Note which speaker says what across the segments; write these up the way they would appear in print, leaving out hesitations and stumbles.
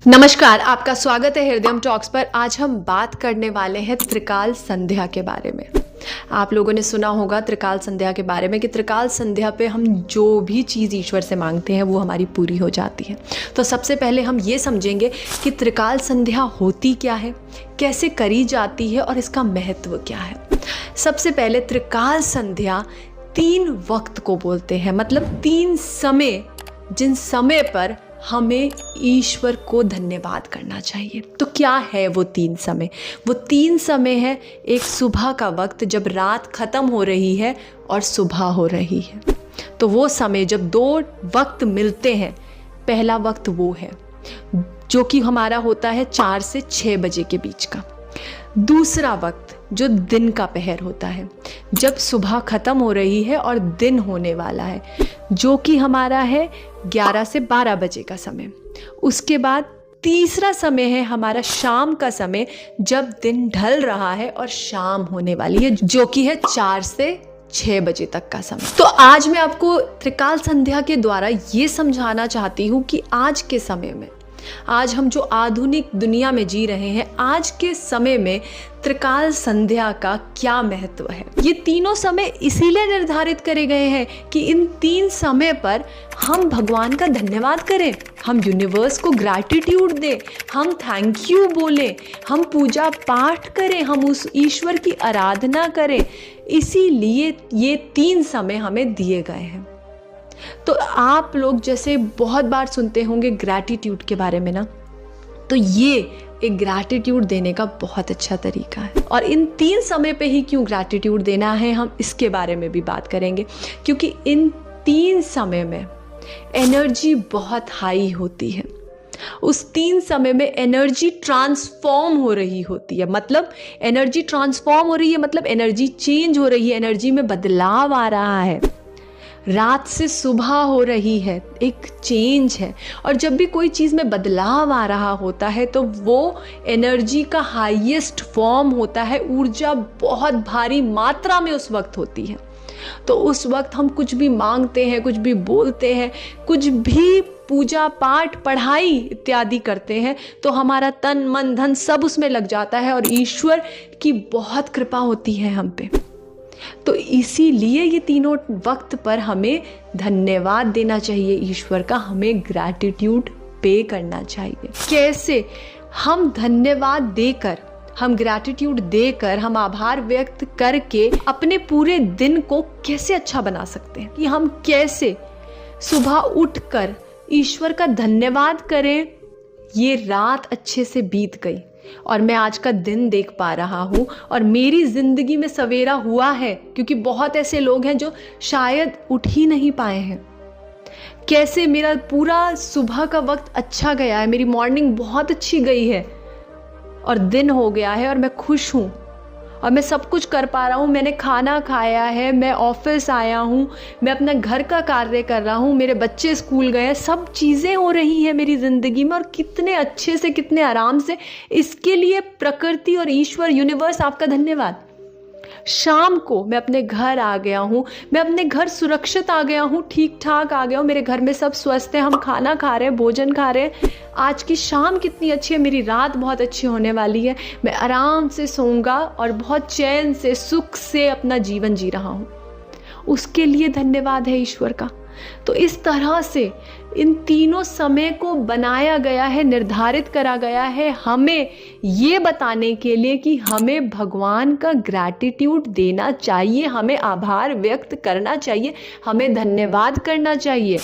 Speaker 1: नमस्कार, आपका स्वागत है हृदयम टॉक्स पर। आज हम बात करने वाले हैं त्रिकाल संध्या के बारे में। आप लोगों ने सुना होगा त्रिकाल संध्या के बारे में कि त्रिकाल संध्या पे हम जो भी चीज़ ईश्वर से मांगते हैं वो हमारी पूरी हो जाती है। तो सबसे पहले हम ये समझेंगे कि त्रिकाल संध्या होती क्या है, कैसे करी जाती है और इसका महत्व क्या है। सबसे पहले त्रिकाल संध्या 3 वक्त को बोलते हैं, मतलब 3 समय, जिन समय पर हमें ईश्वर को धन्यवाद करना चाहिए। तो क्या है वो 3 समय? वो 3 समय है, एक सुबह का वक्त जब रात ख़त्म हो रही है और सुबह हो रही है। तो वो समय जब 2 वक्त मिलते हैं, पहला वक्त वो है जो कि हमारा होता है 4 से 6 बजे के बीच का। दूसरा वक्त जो दिन का पहर होता है, जब सुबह ख़त्म हो रही है और दिन होने वाला है, जो कि हमारा है 11 से 12 बजे का समय। उसके बाद तीसरा समय है हमारा शाम का समय, जब दिन ढल रहा है और शाम होने वाली है, जो कि है 4 से 6 बजे तक का समय। तो आज मैं आपको त्रिकाल संध्या के द्वारा ये समझाना चाहती हूँ कि आज के समय में, आज हम जो आधुनिक दुनिया में जी रहे हैं, आज के समय में त्रिकाल संध्या का क्या महत्व है। ये तीनों समय इसीलिए निर्धारित करे गए हैं कि इन 3 समय पर हम भगवान का धन्यवाद करें, हम यूनिवर्स को ग्रैटिट्यूड दें, हम थैंक यू बोलें, हम पूजा पाठ करें, हम उस ईश्वर की आराधना करें। इसीलिए ये 3 समय हमें दिए गए हैं। तो आप लोग जैसे बहुत बार सुनते होंगे ग्रैटिट्यूड के बारे में ना, तो ये एक ग्रैटिट्यूड देने का बहुत अच्छा तरीका है। और इन 3 समय पे ही क्यों ग्रैटिट्यूड देना है, हम इसके बारे में भी बात करेंगे। क्योंकि इन 3 समय में एनर्जी बहुत हाई होती है। उस 3 समय में एनर्जी ट्रांसफॉर्म हो रही होती है, मतलब एनर्जी ट्रांसफॉर्म हो रही है, मतलब एनर्जी चेंज हो रही है, एनर्जी में बदलाव आ रहा है। रात से सुबह हो रही है, एक चेंज है। और जब भी कोई चीज़ में बदलाव आ रहा होता है तो वो एनर्जी का हाईएस्ट फॉर्म होता है, ऊर्जा बहुत भारी मात्रा में उस वक्त होती है। तो उस वक्त हम कुछ भी मांगते हैं, कुछ भी बोलते हैं, कुछ भी पूजा पाठ पढ़ाई इत्यादि करते हैं, तो हमारा तन मन धन सब उसमें लग जाता है और ईश्वर की बहुत कृपा होती है हम पे। तो इसीलिए ये तीनों वक्त पर हमें धन्यवाद देना चाहिए ईश्वर का, हमें ग्रैटिट्यूड पे करना चाहिए। कैसे? हम धन्यवाद देकर, हम ग्रैटिट्यूड देकर, हम आभार व्यक्त करके अपने पूरे दिन को कैसे अच्छा बना सकते हैं, कि हम कैसे सुबह उठकर ईश्वर का धन्यवाद करें। ये रात अच्छे से बीत गई और मैं आज का दिन देख पा रहा हूँ और मेरी ज़िंदगी में सवेरा हुआ है, क्योंकि बहुत ऐसे लोग हैं जो शायद उठ ही नहीं पाए हैं। कैसे मेरा पूरा सुबह का वक्त अच्छा गया है, मेरी मॉर्निंग बहुत अच्छी गई है और दिन हो गया है और मैं खुश हूँ और मैं सब कुछ कर पा रहा हूँ। मैंने खाना खाया है, मैं ऑफिस आया हूँ, मैं अपना घर का कार्य कर रहा हूँ, मेरे बच्चे स्कूल गए हैं, सब चीज़ें हो रही हैं मेरी ज़िंदगी में और कितने अच्छे से, कितने आराम से। इसके लिए प्रकृति और ईश्वर, यूनिवर्स, आपका धन्यवाद। शाम को मैं अपने घर आ गया हूँ, मैं अपने घर सुरक्षित आ गया हूँ, ठीक ठाक आ गया हूँ, मेरे घर में सब स्वस्थ हैं, हम खाना खा रहे हैं, भोजन खा रहे हैं। आज की शाम कितनी अच्छी है, मेरी रात बहुत अच्छी होने वाली है, मैं आराम से सोऊंगा और बहुत चैन से, सुख से अपना जीवन जी रहा हूँ। उसके लिए धन्यवाद है ईश्वर का। तो इस तरह से इन तीनों समय को बनाया गया है, निर्धारित करा गया है हमें ये बताने के लिए कि हमें भगवान का ग्रैटिट्यूड देना चाहिए, हमें आभार व्यक्त करना चाहिए, हमें धन्यवाद करना चाहिए।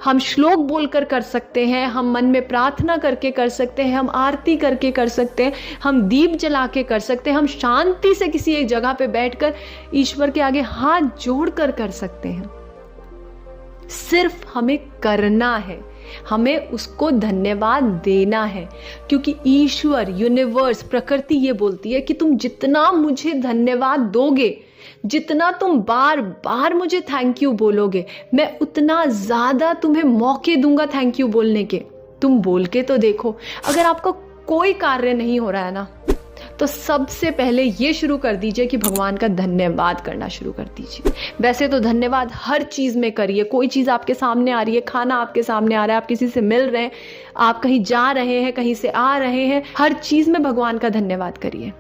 Speaker 1: हम श्लोक बोलकर कर सकते हैं, हम मन में प्रार्थना करके कर सकते हैं, हम आरती करके कर सकते हैं, हम दीप जला के कर सकते हैं, हम शांति से किसी एक जगह पे बैठकर ईश्वर के आगे हाथ जोड़कर कर सकते हैं। सिर्फ हमें करना है, हमें उसको धन्यवाद देना है, क्योंकि ईश्वर, यूनिवर्स, प्रकृति ये बोलती है कि तुम जितना मुझे धन्यवाद दोगे, जितना तुम बार बार मुझे थैंक यू बोलोगे, मैं उतना ज़्यादा तुम्हें मौके दूंगा थैंक यू बोलने के। तुम बोल के तो देखो। अगर आपका कोई कार्य नहीं हो रहा है ना, तो सबसे पहले ये शुरू कर दीजिए कि भगवान का धन्यवाद करना शुरू कर दीजिए। वैसे तो धन्यवाद हर चीज़ में करिए, कोई चीज़ आपके सामने आ रही है, खाना आपके सामने आ रहा है, आप किसी से मिल रहे हैं, आप कहीं जा रहे हैं, कहीं से आ रहे हैं, हर चीज़ में भगवान का धन्यवाद करिए।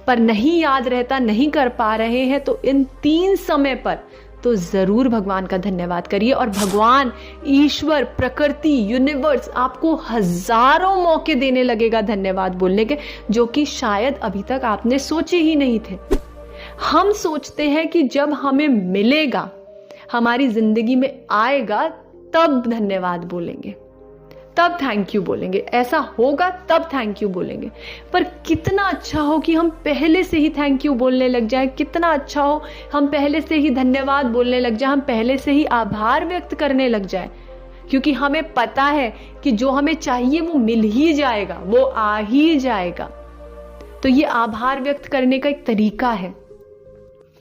Speaker 1: पर नहीं याद रहता, नहीं कर पा रहे हैं, तो इन 3 समय पर तो ज़रूर भगवान का धन्यवाद करिए। और भगवान, ईश्वर, प्रकृति, यूनिवर्स आपको हजारों मौके देने लगेगा धन्यवाद बोलने के, जो कि शायद अभी तक आपने सोचे ही नहीं थे। हम सोचते हैं कि जब हमें मिलेगा, हमारी जिंदगी में आएगा, तब धन्यवाद बोलेंगे, तब थैंक यू बोलेंगे, ऐसा होगा तब थैंक यू बोलेंगे। पर कितना अच्छा हो कि हम पहले से ही थैंक यू बोलने लग जाए, कितना अच्छा हो हम पहले से ही धन्यवाद बोलने लग जाए, हम पहले से ही आभार व्यक्त करने लग जाए, क्योंकि हमें पता है कि जो हमें चाहिए वो मिल ही जाएगा, वो आ ही जाएगा। तो ये आभार व्यक्त करने का एक तरीका है।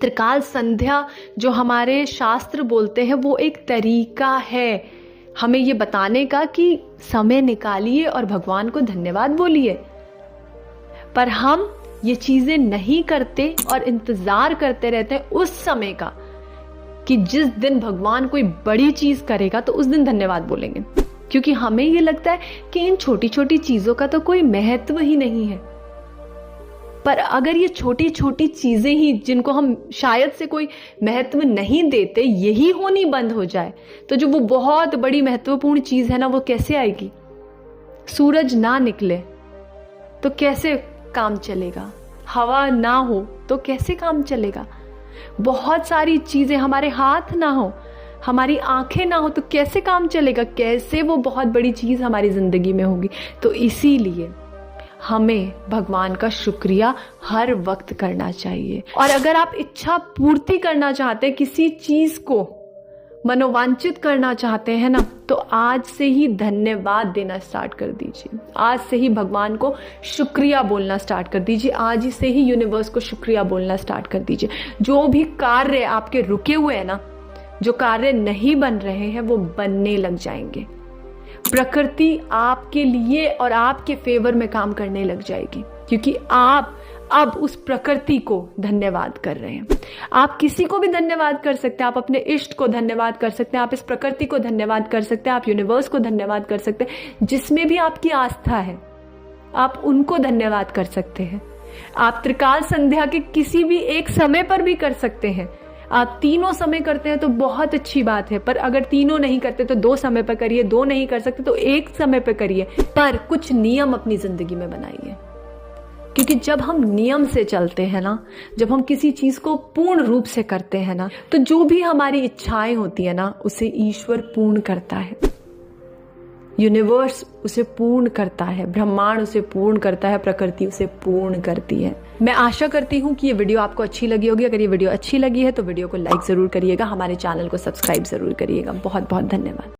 Speaker 1: त्रिकाल संध्या जो हमारे शास्त्र बोलते हैं वो एक तरीका है हमें ये बताने का कि समय निकालिए और भगवान को धन्यवाद बोलिए। पर हम ये चीजें नहीं करते और इंतजार करते रहते हैं उस समय का कि जिस दिन भगवान कोई बड़ी चीज करेगा तो उस दिन धन्यवाद बोलेंगे, क्योंकि हमें ये लगता है कि इन छोटी छोटी चीजों का तो कोई महत्व ही नहीं है। पर अगर ये छोटी छोटी चीजें ही, जिनको हम शायद से कोई महत्व नहीं देते, यही होनी बंद हो जाए, तो जो वो बहुत बड़ी महत्वपूर्ण चीज है ना, वो कैसे आएगी? सूरज ना निकले तो कैसे काम चलेगा? हवा ना हो तो कैसे काम चलेगा? बहुत सारी चीजें, हमारे हाथ ना हो, हमारी आंखें ना हो तो कैसे काम चलेगा? कैसे वो बहुत बड़ी चीज हमारी जिंदगी में होगी? तो इसीलिए हमें भगवान का शुक्रिया हर वक्त करना चाहिए। और अगर आप इच्छा पूर्ति करना चाहते हैं, किसी चीज को मनोवांचित करना चाहते हैं ना, तो आज से ही धन्यवाद देना स्टार्ट कर दीजिए। आज से ही भगवान को शुक्रिया बोलना स्टार्ट कर दीजिए। आज से ही यूनिवर्स को शुक्रिया बोलना स्टार्ट कर दीजिए। जो भी कार्य आपके रुके हुए हैं ना, जो कार्य नहीं बन रहे हैं, वो बनने लग जाएंगे। प्रकृति आपके लिए और आपके फेवर में काम करने लग जाएगी, क्योंकि आप अब उस प्रकृति को धन्यवाद कर रहे हैं। आप किसी को भी धन्यवाद कर सकते हैं, आप अपने इष्ट को धन्यवाद कर सकते हैं, आप इस प्रकृति को धन्यवाद कर सकते हैं, आप यूनिवर्स को धन्यवाद कर सकते हैं, जिसमें भी आपकी आस्था है, आप उनको धन्यवाद कर सकते हैं। आप त्रिकाल संध्या के किसी भी एक समय पर भी कर सकते हैं। आप तीनों समय करते हैं तो बहुत अच्छी बात है, पर अगर तीनों नहीं करते तो 2 समय पर करिए, 2 नहीं कर सकते तो 1 समय पर करिए, पर कुछ नियम अपनी जिंदगी में बनाइए। क्योंकि जब हम नियम से चलते हैं ना, जब हम किसी चीज को पूर्ण रूप से करते हैं ना, तो जो भी हमारी इच्छाएं होती है ना, उसे ईश्वर पूर्ण करता है, यूनिवर्स उसे पूर्ण करता है, ब्रह्मांड उसे पूर्ण करता है, प्रकृति उसे पूर्ण करती है। मैं आशा करती हूँ कि ये वीडियो आपको अच्छी लगी होगी। अगर ये वीडियो अच्छी लगी है तो वीडियो को लाइक जरूर करिएगा, हमारे चैनल को सब्सक्राइब जरूर करिएगा। बहुत बहुत धन्यवाद।